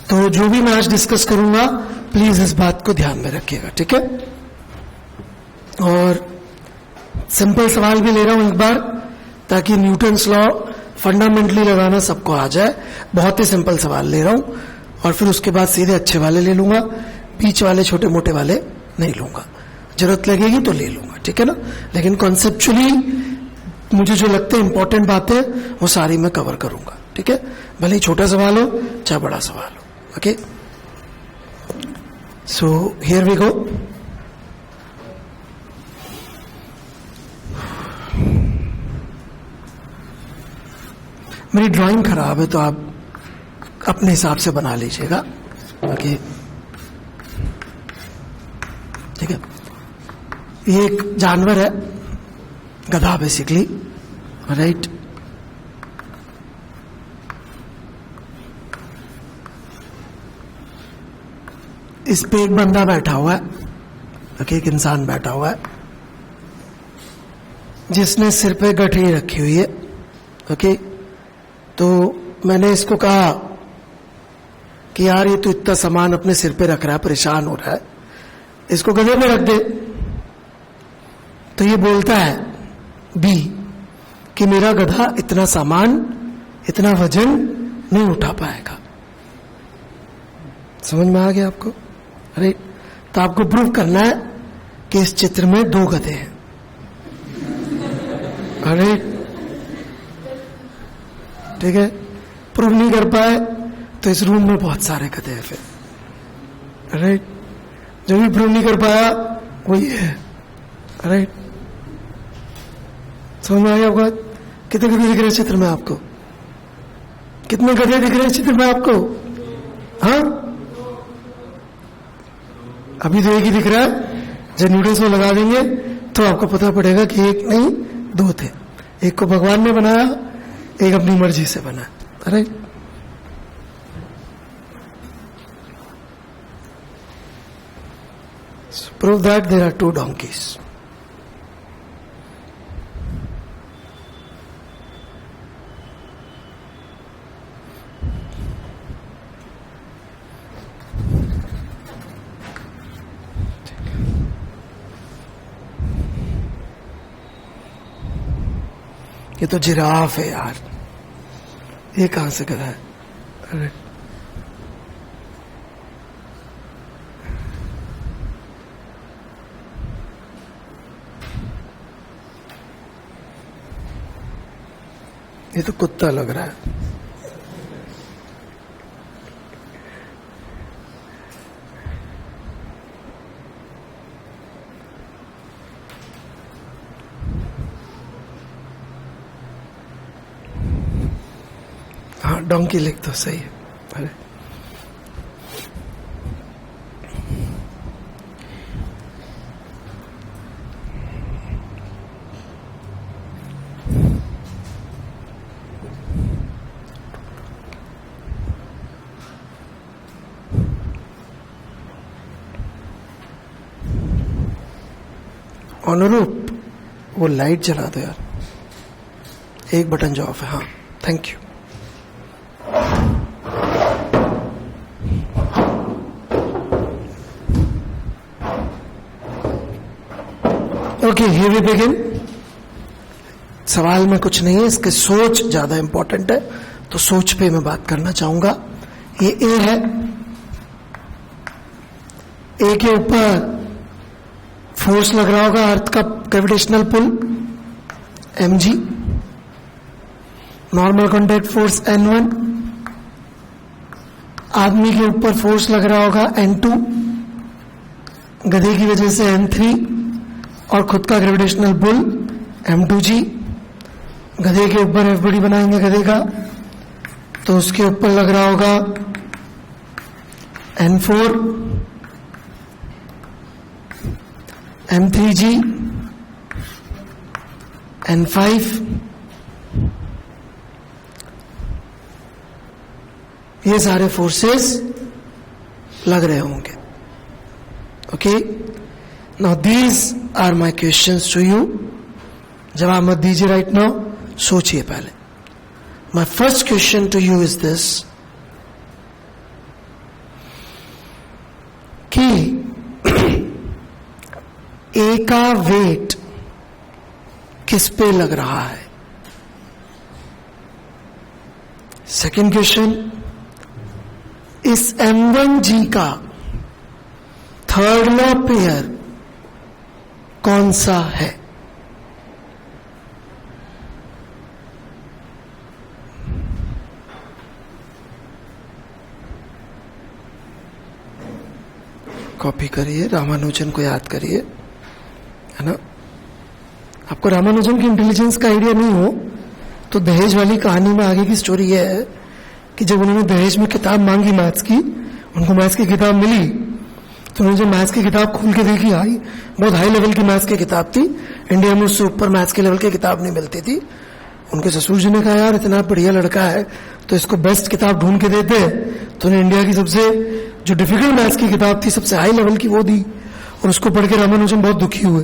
तो जो भी मैं आज डिस्कस करूंगा प्लीज इस बात को ध्यान में रखिएगा, ठीक है। और सिंपल सवाल भी ले रहा हूं एक बार, ताकि न्यूटन्स लॉ फंडामेंटली लगाना सबको आ जाए। बहुत ही सिंपल सवाल ले रहा हूं और फिर उसके बाद सीधे अच्छे वाले ले लूंगा, बीच वाले छोटे मोटे वाले नहीं लूंगा। जरूरत लगेगी तो ले लूंगा, ठीक है ना। लेकिन कॉन्सेप्चुअली मुझे जो लगता है इंपॉर्टेंट बातें वो सारी मैं कवर करूंगा, ठीक है। भले ही छोटा सवाल हो चाहे बड़ा सवाल हो, okay. So here we go. मेरी ड्राइंग खराब है तो आप अपने हिसाब से बना लीजिएगा, ओके, ठीक है। ये एक जानवर है, गधा बेसिकली, राइट। इस पे एक बंदा बैठा हुआ है, ओके, एक इंसान बैठा हुआ है जिसने सिर पे गठरी रखी हुई है, ओके। तो मैंने इसको कहा कि यार ये तो इतना सामान अपने सिर पे रख रहा है, परेशान हो रहा है, इसको गधे में रख दे। तो ये बोलता है बी कि मेरा गधा इतना सामान, इतना वजन नहीं उठा पाएगा। समझ में आ गया आपको? अरे तो आपको प्रूव करना है कि इस चित्र में 2 गधे हैं। अरे ठीक है, प्रूव नहीं कर पाए तो इस रूम में बहुत सारे गधे हैं फिर। अरे जो भी प्रूव नहीं कर पाया वो ये है। अरे समझ में आ गया होगा? कितने गधे दिख रहे हैं चित्र में आपको? कितने गधे दिख रहे हैं चित्र में आपको? हाँ, अभी तो एक ही दिख रहा है। जब न्यूटन्स में लगा देंगे तो आपको पता पड़ेगा कि एक नहीं 2 थे। एक को भगवान ने बनाया, एक अपनी मर्जी से बना। अरे prove that there are 2 donkeys. ये तो जिराफ है यार, ये कहां से गधा है? अरे ये तो कुत्ता लग रहा है। हाँ, डोंकी लिख तो सही है। अरे अनुरूप, वो लाइट जला दो यार, एक बटन जो ऑफ है। हाँ, thank you. Okay, here we begin. सवाल में कुछ नहीं है, इसके सोच ज्यादा इंपॉर्टेंट है, तो सोच पे मैं बात करना चाहूंगा। ये ए है, ए के ऊपर फोर्स लग रहा होगा अर्थ का gravitational pull mg, normal contact force n1, आदमी के ऊपर फोर्स लग रहा होगा n2, गधे की वजह से n3 और खुद का ग्रेविटेशनल पुल m2g। गधे के ऊपर एफबीडी बनाएंगे गधे का, तो उसके ऊपर लग रहा होगा n4, m3g, n5। ये सारे फोर्सेस लग रहे होंगे। Okay, now these are my questions to you. जवाब मत दीजिए राइट नाउ, सोचिए पहले। My first question to you is this: कि ए का वेट किस पे लग रहा है। सेकेंड क्वेश्चन, इस M1G का थर्ड लॉ पेयर कौन सा है? कॉपी करिए, रामानुजन को याद करिए, है ना। आपको रामानुजन की इंटेलिजेंस का आइडिया नहीं हो तो दहेज वाली कहानी में आगे की स्टोरी यह है कि जब उन्होंने दहेज में किताब मांगी मैथ्स की, उनको मैथ्स की किताब मिली, तो उन्होंने जब मैथ्स की किताब खोल के देखी, बहुत हाई लेवल की मैथ्स की किताब थी, इंडिया में उससे ऊपर मैथ्स के लेवल की किताब नहीं मिलती थी। उनके ससुर जी ने कहा, यार इतना बढ़िया लड़का है तो इसको बेस्ट किताब ढूंढ के देते हैं। तो उन्हें इंडिया की सबसे जो डिफिकल्ट मैथ्स की किताब थी, सबसे हाई लेवल की, वो दी, और उसको पढ़ के रामानुजन बहुत दुखी हुए।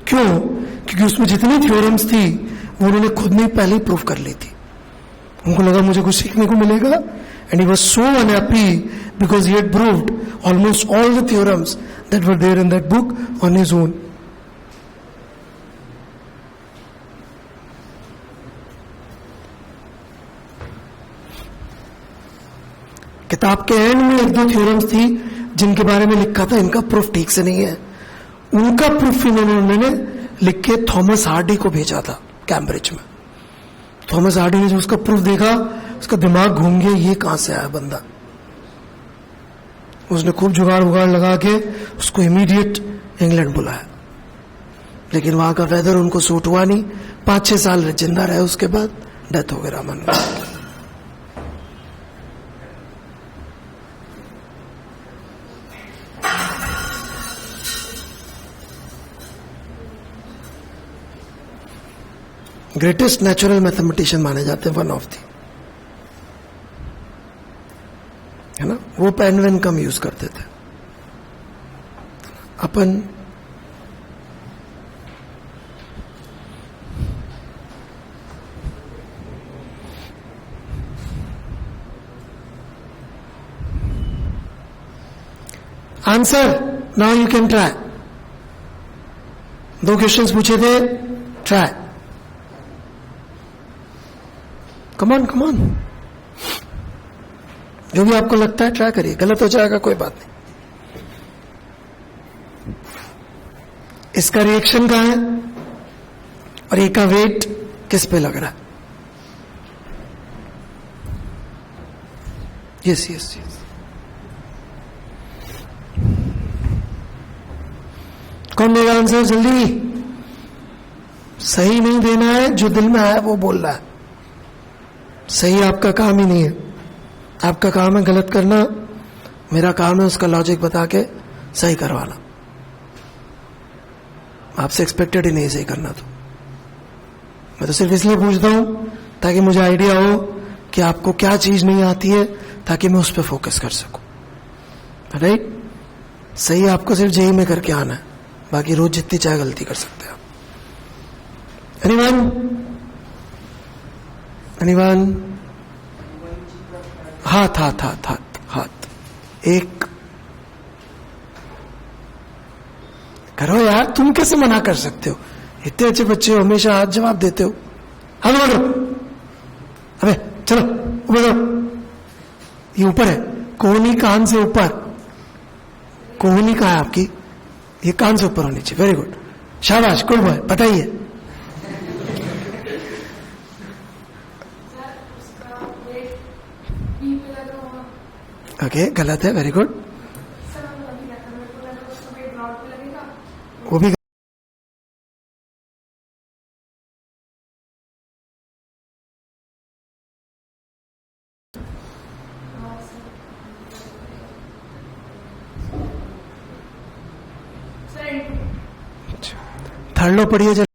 क्यों? क्योंकि उसमें जितनी थ्योरम्स थी वो उन्होंने खुद ने पहले ही प्रूव कर ली थी। उनको लगा मुझे कुछ सीखने को मिलेगा, and he was so unhappy because he had proved almost all the theorems that were there in that book on his own. किताब के एंड में एक दो थ्योरम्स थी जिनके बारे में लिखा था इनका प्रूफ ठीक से नहीं है, उनका प्रूफ उन्होंने लिख के थॉमस हार्डी को भेजा था कैम्ब्रिज में। थॉमस हार्डी ने जो उसका प्रूफ देखा, उसका दिमाग घूम गया, ये कहां से आया बंदा। उसने खूब जुगाड़ उगाड़ लगा के उसको इमीडिएट इंग्लैंड बुलाया, लेकिन वहां का वेदर उनको सूट हुआ नहीं। 5-6 साल जिंदा रहे, उसके बाद डेथ हो गई रामानुजन। ग्रेटेस्ट नेचुरल मैथमेटिशियन माने जाते हैं, वन ऑफ दी, है ना। वो पेन वेन कम यूज करते थे। अपन answer now you can try. 2 questions पूछे थे, ट्राई, कम ऑन, जो भी आपको लगता है ट्राई करिए, गलत हो जाएगा कोई बात नहीं। इसका रिएक्शन कहां है और ए का वेट किस पे लग रहा है? यस। कौन देगा आंसर? जल्दी। सही नहीं देना है, जो दिल में आया वो बोल रहा है। सही आपका काम ही नहीं है, आपका काम है गलत करना, मेरा काम है उसका लॉजिक बता के सही करवाना। आपसे एक्सपेक्टेड ही नहीं सही करना, तो मैं तो सिर्फ इसलिए पूछता हूं ताकि मुझे आइडिया हो कि आपको क्या चीज नहीं आती है, ताकि मैं उस पर फोकस कर सकूं। राइट? सही आपको सिर्फ जेई में करके आना है, बाकी रोज जितनी चाहे गलती कर सकते हैं। एनीवन? हाथ एक करो यार, तुम कैसे मना कर सकते हो? इतने अच्छे बच्चे हो, हमेशा हाथ जवाब देते हो। हाथ बढ़ो, अबे चलो ऊपर करो। ये ऊपर है, कोहनी कान से ऊपर। कोहनी कहाँ है आपकी? ये कान से ऊपर होनी चाहिए। वेरी गुड, शाबाश, गुड बॉय। बताइए। ओके, गलत है। Very good. वो भी थर्ड लो पढ़िए जरा।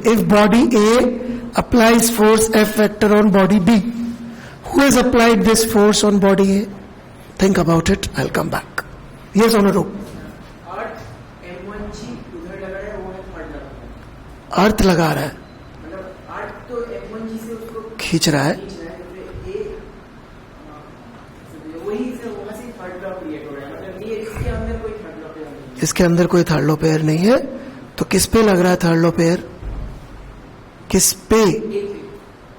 If body A applies force F vector on body B, who has applied this force on body A? Think about it. I'll come back. Yes or no? Earth M1G उधर लगा है, वो है फट लगा। अर्थ लगा रहा है, मतलब अर्थ तो M1G से उसको खींच रहा है, खींच रहा है, तो फिर A वही से वहां से थर्ड लॉ क्रिएट हो रहा है, मतलब ये इसके अंदर कोई थर्ड लॉ पेयर नहीं है। इसके अंदर कोई थर्ड लो पेयर नहीं है, तो किस पे लग रहा है थर्ड लो पेयर? किस पे?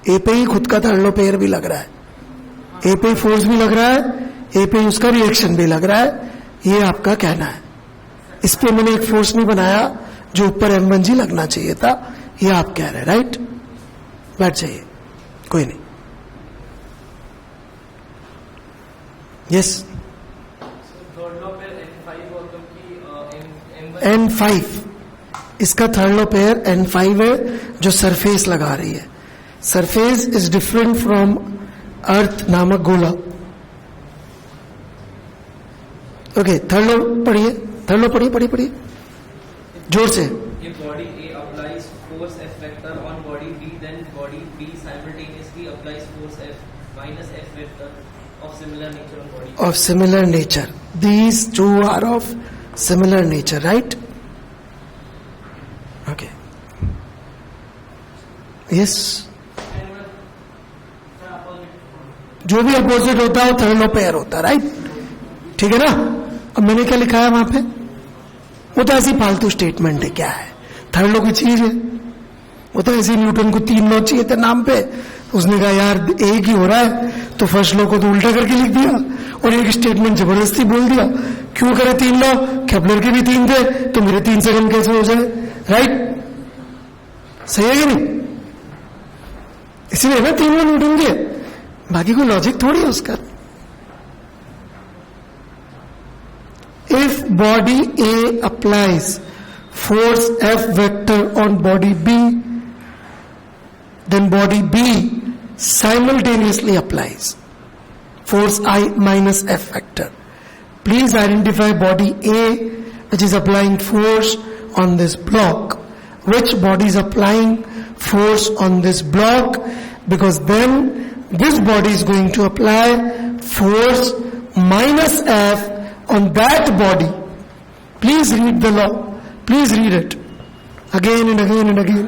ए पे ही खुद का थर्ड लो पेयर भी लग रहा है, ए पे फोर्स भी लग रहा है, ए पे उसका रिएक्शन भी लग रहा है, ये आपका कहना है। इस पे मैंने एक फोर्स नहीं बनाया जो ऊपर M1G लगना चाहिए था, ये आप कह रहे हैं, राइट? बैठ जाइए, कोई नहीं। यस, N5, इसका थर्ड लो पेयर N5 है, जो सरफेस लगा रही है। सरफेस इज डिफरेंट फ्रॉम अर्थ नामक गोला। ओके, थर्ड लो पढ़िए, थर्ड लो पढ़िए, पढ़िए जोर से। If body A applies force F vector on body B, then body B simultaneously applies force F minus F vector of similar nature on body. Of similar nature. These two are of similar nature, right? Okay. Yes. जो भी opposite होता है वो third लो pair होता है, right? ठीक है ना? अब मैंने क्या लिखा है वहां पे? वो तो ऐसी फालतू स्टेटमेंट है, क्या है? थर्ड लो की चीज है, वो तो ऐसे न्यूटन को 3 लॉ चाहिए थे नाम पे, उसने कहा यार एक ही हो रहा है, तो फर्स्ट लॉ को तो उल्टा करके लिख दिया और एक स्टेटमेंट जबरदस्ती बोल दिया। क्यों करे 3 लॉ? केपलर के भी 3 थे, तो मेरे 3 से कम कैसे हो जाए, राइट? सही है कि नहीं? इसीलिए ना 3 लॉ न्यूटन के, बाकी कोई लॉजिक थोड़ी है उसका। If body A applies force F vector on body B, then body B simultaneously applies force I minus F vector. Please identify body A which is applying force on this block. Which body is applying force on this block? Because then this body is going to apply force minus F on that body. Please read the law. Please read it again and again and again.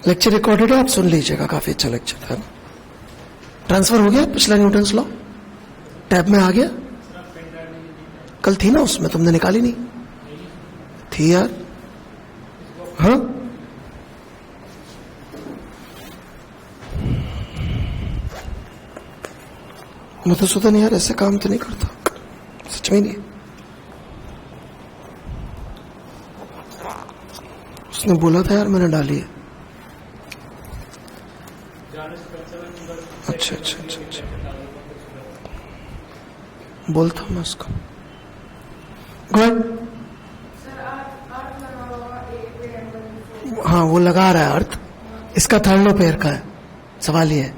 Lecture recorded है, आप सुन लीजिएगा, काफी अच्छा lecture था। Transfer हो गया पिछला Newton's law, tab में आ गया? कल थी ना उसमें, तुमने निकाली नहीं थी यार? हाँ, मधुसूदन यार ऐसे काम तो नहीं करता, सच में नहीं। उसने बोला था यार, मैंने डाली है। अच्छा अच्छा अच्छा अच्छा, बोलता हूँ मैं उसको। गुड, हाँ वो लगा रहा है अर्थ, इसका थर्ड लो पेयर का है, सवाल ये है।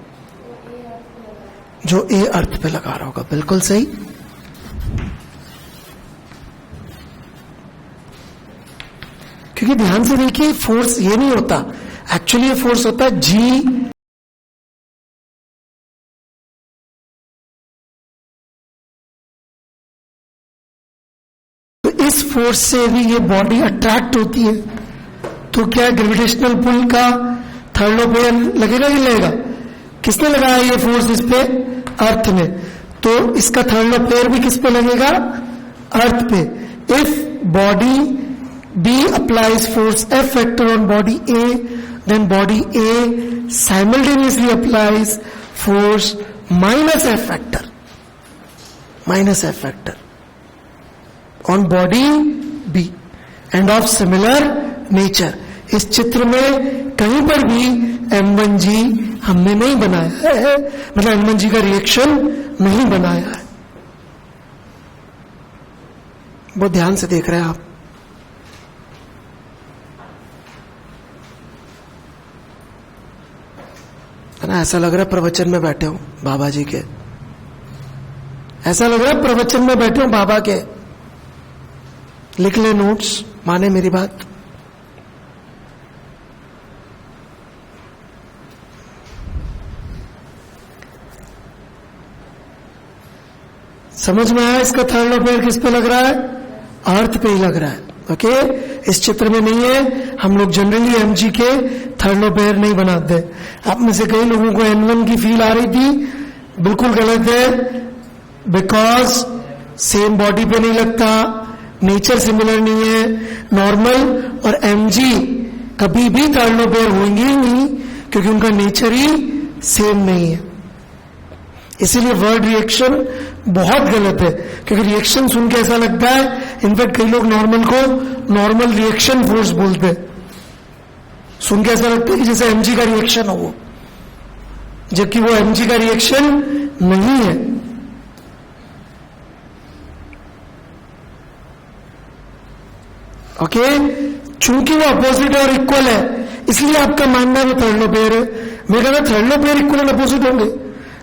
जो ए अर्थ पे लगा रहा होगा, बिल्कुल सही। क्योंकि ध्यान से देखिए, फोर्स ये नहीं होता, एक्चुअली ये फोर्स होता है जी तो इस फोर्स से भी ये बॉडी अट्रैक्ट होती है, तो क्या ग्रेविटेशनल पुल का थर्ड लो पेयर लगेगा कि लगेगा? किसने लगाया ये फोर्स इस पे? अर्थ ने, तो इसका थर्ड लो पेयर भी किस पे लगेगा? अर्थ पे। If body B applies force F vector on body A, then body A simultaneously applies force minus F vector on body B and of similar nature. इस चित्र में कहीं पर भी M1G हमने नहीं बनाया है, मतलब M1G का रिएक्शन नहीं बनाया है। बहुत ध्यान से देख रहे हैं आप। है ना, ऐसा लग रहा है प्रवचन में बैठे हो बाबा जी के, ऐसा लग रहा है प्रवचन में बैठे हो बाबा के। लिख ले नोट्स, माने मेरी बात। समझ में आया इसका थर्ड लो पेयर किस पे लग रहा है? अर्थ पे ही लग रहा है. ओके, इस चित्र में नहीं है. हम लोग जनरली mg के थर्ड पेयर नहीं बनाते. आप में से कई लोगों को N1 की फील आ रही थी, बिल्कुल गलत है. बिकॉज सेम बॉडी पे नहीं लगता, नेचर सिमिलर नहीं है. नॉर्मल और mg कभी भी थर्ड पेयर होंगे ही नहीं, क्योंकि उनका नेचर ही सेम नहीं है. इसीलिए वर्ड रिएक्शन बहुत गलत है, क्योंकि रिएक्शन सुन के ऐसा लगता है, इनफैक्ट कई लोग नॉर्मल को नॉर्मल रिएक्शन फोर्स बोलते हैं. सुन के ऐसा लगता है कि जैसे mg का रिएक्शन हो वो, जबकि वो mg का रिएक्शन नहीं है. ओके, चूंकि वो अपोजिट और इक्वल है, इसलिए आपका मानना है वो थर्ड पेयर है. मैं कहता third pair equal and opposite होंगे,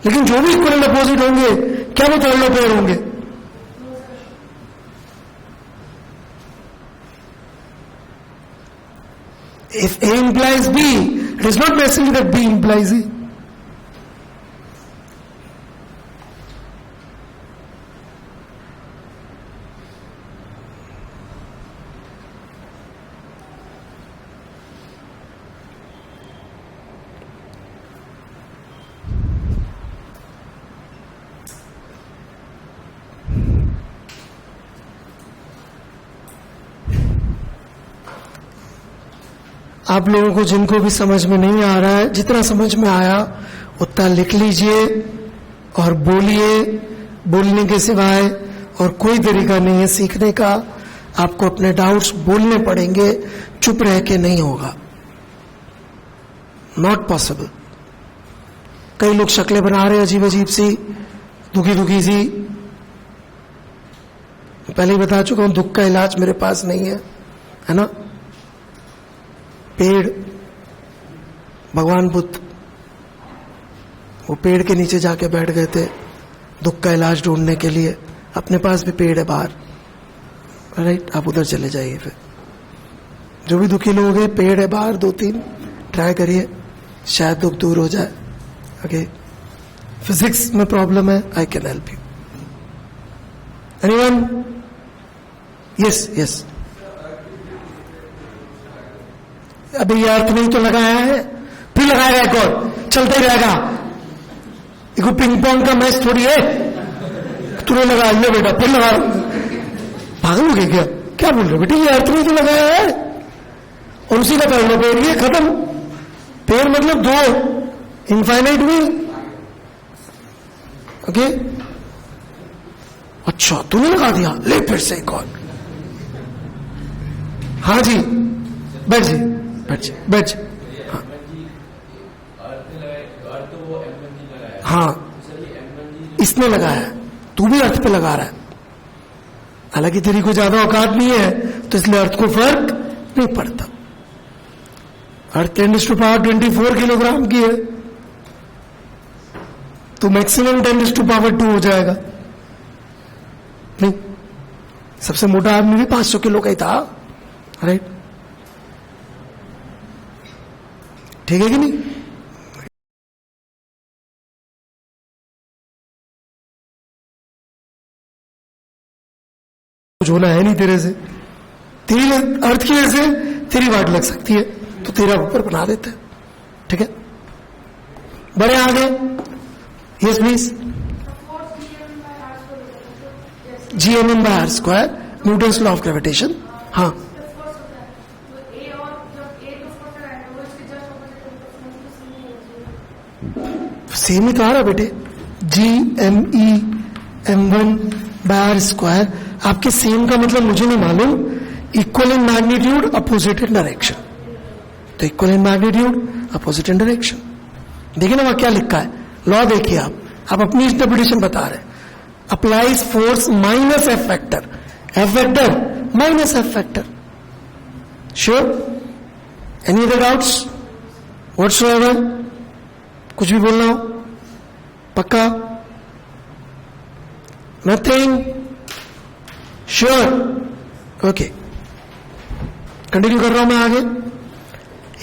लेकिन जो भी इक्वल एंड अपोजिट होंगे, क्या वो थर्ड पेयर होंगे? If A implies B, it is not necessary that B implies A. आप लोगों को जिनको भी समझ में नहीं आ रहा है, जितना समझ में आया उतना लिख लीजिए और बोलिए. बोलने के सिवाय और कोई तरीका नहीं है सीखने का. आपको अपने डाउट्स बोलने पड़ेंगे, चुप रह के नहीं होगा. Not possible. कई लोग शक्लें बना रहे हैं अजीब अजीब सी, दुखी दुखी सी. पहले ही बता चुका हूं, दुख का इलाज मेरे पास नहीं है ना. पेड़, भगवान बुद्ध वो पेड़ के नीचे जाके बैठ गए थे दुख का इलाज ढूंढने के लिए. अपने पास भी पेड़ है बाहर, राइट. आप उधर चले जाइए. फिर जो भी दुखी लोग हैं, पेड़ है बाहर 2-3, ट्राई करिए, शायद दुख दूर हो जाए. ओके, फिजिक्स में प्रॉब्लम है, I can help you. Anyone? Yes yes. अभी ये अर्थ नहीं तो लगाया है, फिर लगाएगा एक और, चलते रहेगा. देखो पिंग पोंग का मैच थोड़ी है, तूने लगा लिया बेटा, फिर लगा. पागल हो गए क्या? क्या बोल रहे बेटे? ये अर्थ नहीं तो लगाया है, और उसी का कर लो पेड़. ये खत्म. पेड़ मतलब 2 इनफाइनाइट में. ओके, अच्छा तूने लगा दिया, ले फिर से एक और. हाँ जी, बैठ जी, बैठ. हाँ, इसने लगाया है, तू भी अर्थ पे लगा रहा है. हालांकि तेरी को ज्यादा औकात नहीं है, तो इसलिए अर्थ को फर्क नहीं पड़ता. अर्थ 10⁻24 किलोग्राम की है, तो मैक्सिमम 10⁻2 हो जाएगा. नहीं, सबसे मोटा आदमी भी 500 किलो का ही था, राइट. ठीक है कि नहीं? कुछ होना है नहीं तेरे से. तेरी अर्थ की वजह से तेरी वाट लग सकती है, तो तेरा ऊपर बना देते हैं. ठीक है, बड़े आगे. Yes please. Gm/r², Newton's law of gravitation. हाँ, सेम ही तो आ रहा बेटे. Gm/r². आपके सेम का मतलब मुझे नहीं मालूम. Equal in magnitude, opposite in direction. तो equal in magnitude, opposite in direction. देखिए ना वहां क्या लिखा है. लॉ देखिए आप अपनी इंटरप्रिटेशन बता रहे हैं. Applies force minus F factor. F factor minus F factor. Sure? Any other doubts whatsoever? कुछ भी बोलना हो? पक्का? नथिंग? श्योर? ओके, कंटिन्यू कर रहा हूं मैं आगे.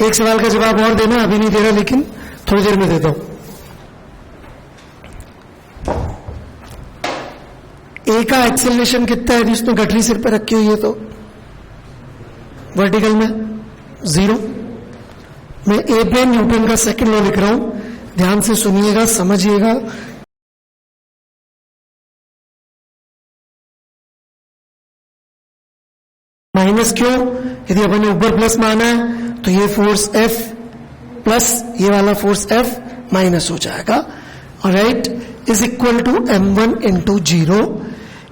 एक सवाल का जवाब और देना, अभी नहीं दे रहा, लेकिन थोड़ी देर में देता हूं. ए का एक्सेलरेशन कितना है? जिसमें गठरी सिर पे रखी हुई है तो वर्टिकल में 0। मैं ए पे न्यूटन का सेकंड लॉ लिख रहा हूं, ध्यान से सुनिएगा, समझिएगा। माइनस क्यों? यदि अपन ने ऊपर प्लस माना है तो ये फोर्स F प्लस ये वाला फोर्स F माइनस हो जाएगा। Right, is equal to m1 into 0।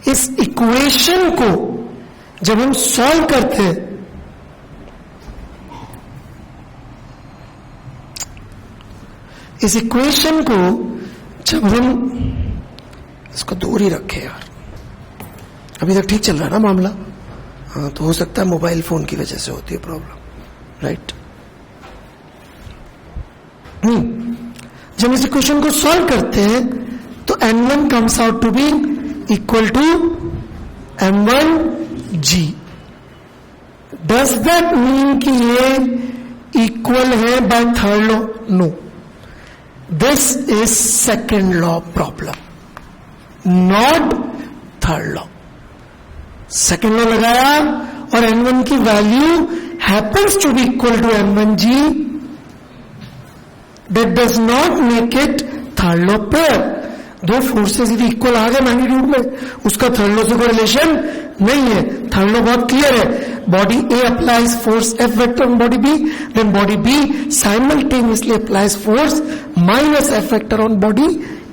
इस इक्वेशन को जब हम सॉल्व करते हैं, इस इक्वेशन को जब हम, इसको दूर ही रखे यार, अभी तक ठीक चल रहा है ना मामला? हाँ, तो हो सकता है मोबाइल फोन की वजह से होती है प्रॉब्लम। राइट, जब इस इक्वेशन को सॉल्व करते हैं तो n1 comes out to be equal to m1g। Does that mean कि ये इक्वल है by third law? No, this is second law problem, not third law. Second law लगाया और n1 की value happens to be equal to m1g। That does not make it third law pair. दो forces यदि equal आ गए magnitude में, उसका third law से कोई रिलेशन नहीं है। थर्ड लॉ बहुत क्लियर है, body A applies force F vector on body B, then body B simultaneously applies force minus F vector on body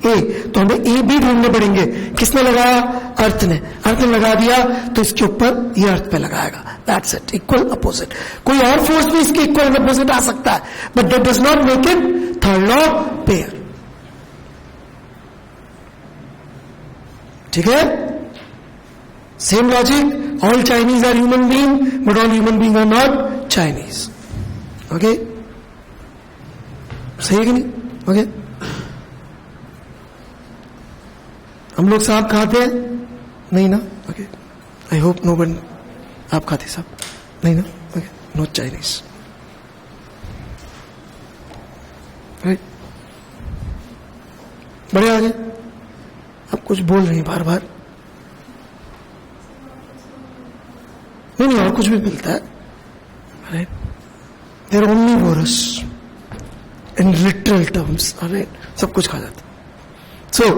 A। तो हमें A B ढूंढने पड़ेंगे। किसने लगाया? अर्थ ने। अर्थ ने लगा दिया तो इसके ऊपर ये अर्थ पे लगाएगा। That's it, equal opposite. कोई और फोर्स भी इसके इक्वल अपोजिट आ सकता है, but that does not make it third law pair. ठीक है, same logic, all Chinese are human being but all human being are not Chinese. Okay, सही है कि नहीं? ओके, हम लोग सांप खाते हैं? नहीं ना? Okay, I hope no one. आप खाते सांप? नहीं ना? Okay, not Chinese. राइट, बड़े आगे आप कुछ बोल रही हैं बार बार। नहीं, और कुछ भी मिलता है। Right, there omnivorous in literal terms. Right, सब कुछ खा जाता। सो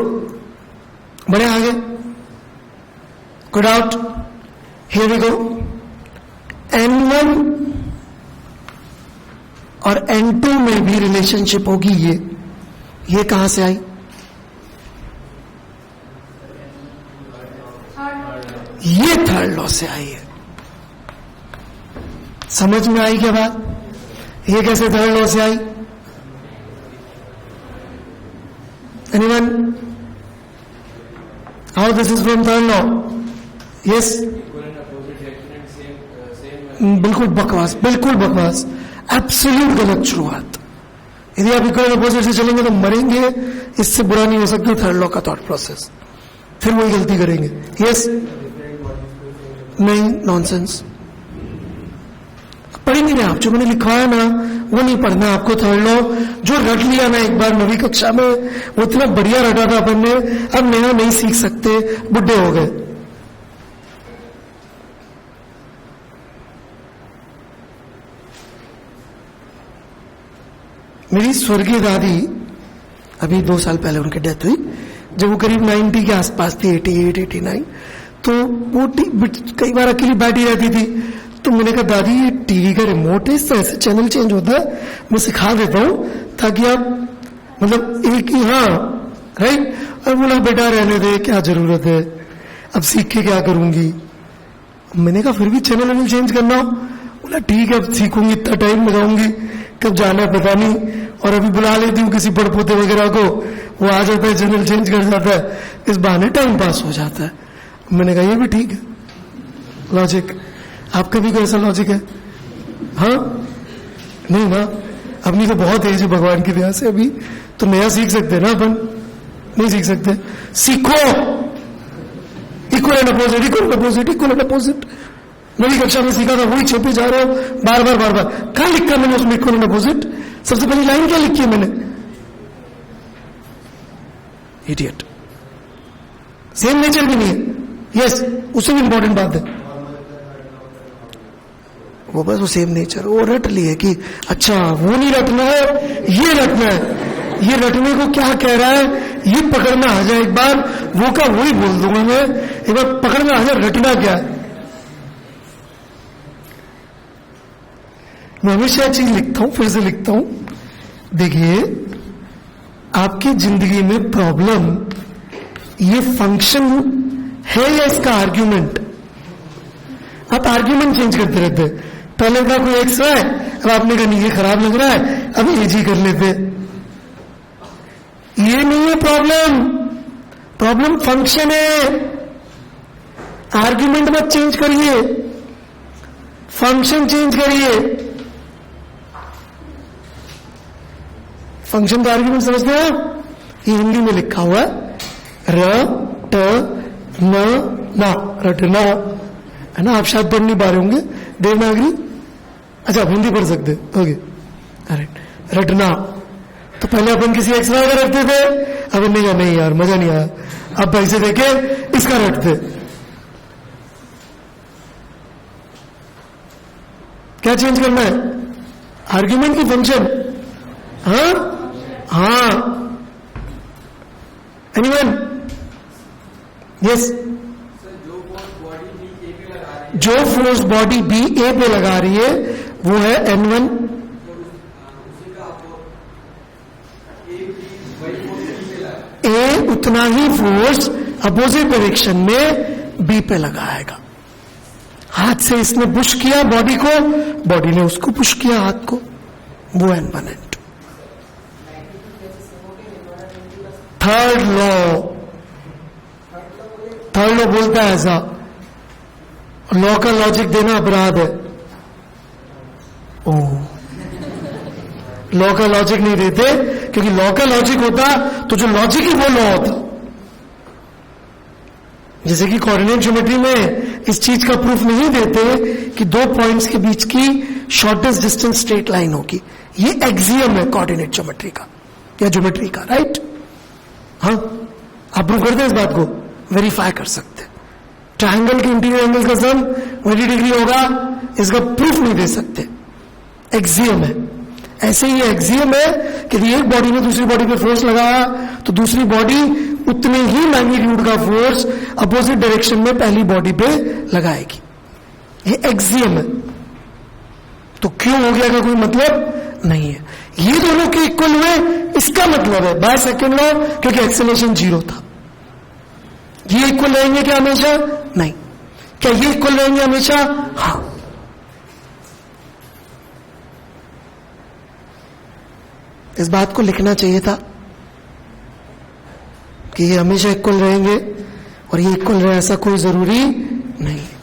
बड़े आगे, good out, here we go. n1 और n2 में भी रिलेशनशिप होगी। ये कहां से आई? ये थर्ड लॉ से आई है। समझ में आई क्या बात? ये कैसे थर्ड लॉ से आई? Anyone? How this is from third law? Yes, बिल्कुल बकवास, बिल्कुल बकवास, एब्सोल्यूट गलत शुरुआत। यदि आप इक्वल अपोजिट से चलेंगे तो मरेंगे। इससे बुरा नहीं हो सकता थर्ड लॉ का थॉट प्रोसेस, फिर वही गलती करेंगे। यस, नहीं, नॉनसेंस। पढ़ेंगे ना आप, जो मैंने लिखा है ना वो नहीं पढ़ना आपको। थर्ड लॉ जो रट लिया ना एक बार नवीं कक्षा में, वो इतना बढ़िया रटा था अपन ने, अब नया नहीं सीख सकते, बुढ़े हो गए। मेरी स्वर्गीय दादी, अभी 2 साल पहले उनकी डेथ हुई, जब वो करीब 90 के आसपास थी, 88, 89, तो वो कई बार अकेली बैठी रहती थी। तो मैंने कहा दादी ये टीवी का रिमोट है, इस तरह से चैनल चेंज होता है, मैं सिखा देता हूं ताकि आप मतलब एक ही, हाँ राइट। और बोला बेटा रहने दे, क्या जरूरत है, अब सीख के क्या करूंगी। मैंने कहा फिर भी चैनल चेंज करना हो? बोला ठीक है, अब सीखूंगी, इतना टाइम लगाऊंगी, कब जाना है पता नहीं। और अभी बुला लेती हूँ किसी पड़पोते वगैरह को, वो आ जाता है, चैनल चेंज कर जाता है, इस बहाने टाइम पास हो जाता है। मैंने कहा ये भी ठीक है लॉजिक। आपका भी कोई ऐसा लॉजिक है? हाँ, नहीं ना, अपनी तो बहुत एज है भगवान की दया से, अभी तो नया सीख सकते हैं ना अपन? नहीं सीख सकते। सीखो, equal and opposite, equal and opposite, equal and opposite. नवी कक्षा में सीखा था, वही छेपे जा रहे हो बार बार बार बार। कहां लिखा मैंने उसमें इक्वल एंड अपोजिट? सबसे पहली लाइन क्या लिखी है मैंने? इडियट। सेम नेचर भी नहीं है। यस, उससे भी इंपॉर्टेंट बात है वो, बस वो सेम नेचर, वो रट लिए कि अच्छा वो नहीं रटना है, ये रटना है, ये रटने को क्या कह रहा है ये पकड़ना आ जाए एक बार, वो का वही बोल दूंगा मैं, एक बार पकड़ना आ जाए रटना क्या है। मैं हमेशा चीज लिखता हूं, फिर से लिखता हूं, देखिए आपकी जिंदगी में प्रॉब्लम ये फंक्शन है या इसका आर्ग्यूमेंट? आप आर्ग्यूमेंट चेंज करते रहते, पहले का कोई एक्स है, अब आपने कहा नहीं ये खराब लग रहा है, अब एज ही कर लेते। ये नहीं है प्रॉब्लम, प्रॉब्लम फंक्शन है। आर्ग्यूमेंट मत चेंज करिए, फंक्शन चेंज करिए। फंक्शन का आर्ग्यूमेंट समझते हैं आप? ये हिंदी में लिखा हुआ है, र ट न ना, रटना है ना। आप शायद पढ़ नहीं पा रहे होंगे देवनागरी, अच्छा आप हिंदी पढ़ सकते, ओके, रटना। तो पहले अपन किसी एक्स वाई का रखते थे, अब नहीं यार मजा नहीं आया, अब पैसे देके इसका रटते। क्या चेंज करना है? आर्ग्यूमेंट की फंक्शन? हाँ, एनीवन? यस। जो फोर्स बॉडी बी ए पे लगा रही है वो है N1, ए उतना ही फोर्स अपोजिट डायरेक्शन में बी पे लगाएगा। हाथ से इसने पुश किया बॉडी को, बॉडी ने उसको पुश किया हाथ को, वो N1 N2। थर्ड लॉ बोलता है ऐसा, लॉ का लॉजिक देना अपराध है। लॉ का लॉजिक नहीं देते, क्योंकि लॉ का लॉजिक होता तो जो लॉजिक ही वो लॉ होता। जैसे कि कोऑर्डिनेट ज्योमेट्री में इस चीज का प्रूफ नहीं देते कि दो पॉइंट्स के बीच की शॉर्टेस्ट डिस्टेंस स्ट्रेट लाइन होगी, ये एक्सियम है कोऑर्डिनेट ज्योमेट्री का या ज्योमेट्री का, राइट? हाँ, आप प्रूव करते हैं इस बात को, वेरीफाई कर सकते। ट्रायंगल के इंटीरियर एंगल का सम 20 डिग्री होगा, इसका प्रूफ नहीं दे सकते, एक्सियम है। ऐसे ही एक्सियम है कि एक बॉडी ने दूसरी बॉडी पे फोर्स लगाया तो दूसरी बॉडी उतने ही मैग्नीट्यूड का फोर्स अपोजिट डायरेक्शन में पहली बॉडी पे लगाएगी, ये एक्सियम है। तो क्यों हो गया का कोई मतलब नहीं है। ये दोनों के इक्वल हुए इसका मतलब है बाय सेकंड लॉ, क्योंकि एक्सेलरेशन 0 था। ये इक्वल रहेंगे क्या हमेशा? नहीं। क्या ये इक्वल रहेंगे हमेशा? हाँ। इस बात को लिखना चाहिए था कि ये हमेशा इक्वल रहेंगे और ये इक्वल रहे, ऐसा कोई जरूरी नहीं है।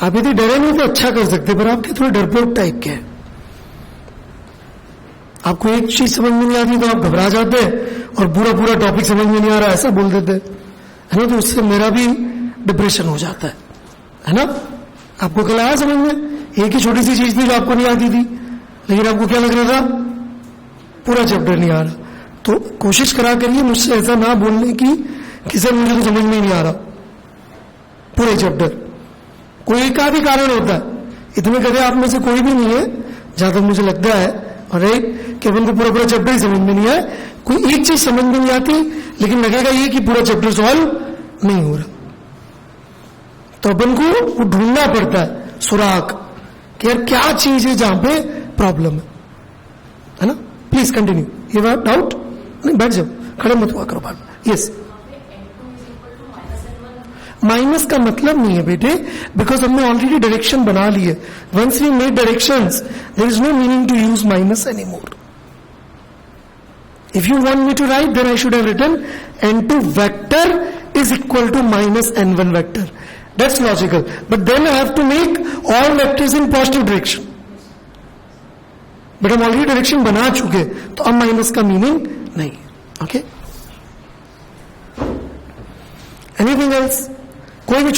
आप यदि डरे नहीं तो अच्छा कर सकते, पर आपके थोड़े डरपोक टाइप के हैं। आपको एक चीज समझ में नहीं आती तो आप घबरा जाते और पूरा पूरा टॉपिक समझ में नहीं आ रहा ऐसा बोल देते, है ना। तो उससे मेरा भी डिप्रेशन हो जाता है ना। आपको कल आया समझ में? एक ही छोटी सी चीज थी जो आपको नहीं आती थी, लेकिन आपको क्या लग रहा था? पूरा चैप्टर नहीं आ रहा। तो कोशिश करा करिए मुझसे ऐसा ना बोलने की कि सर मुझे तो समझ में नहीं आ रहा पूरे चैप्टर। कोई एक आधी कारण होता है, इतने कदे आप में से कोई भी नहीं है जहां तक मुझे लगता है, और कि अपन को पूरा पूरा चैप्टर ही समझ में नहीं आए। कोई एक चीज समझ में नहीं आती, लेकिन लगेगा ये कि पूरा चैप्टर सॉल्व नहीं हो रहा। तो अपन को वो ढूंढना पड़ता है सुराग कि यार क्या चीज है जहां पे प्रॉब्लम है ना। Please continue. ये बात डाउट नहीं, बैठ जाओ, खड़े मत हुआ करो बार। यस, माइनस का मतलब नहीं है बेटे, बिकॉज हमने ऑलरेडी डायरेक्शन बना ली है। Once we made directions there is no meaning to use minus any more. If you want me to write then I should have written n2 vector is equal to minus n1 vector. That's logical, but then I have to make all vectors in positive direction. But हम already direction बना चुके, तो अब minus का meaning नहीं है। Okay, anything else? कोई भी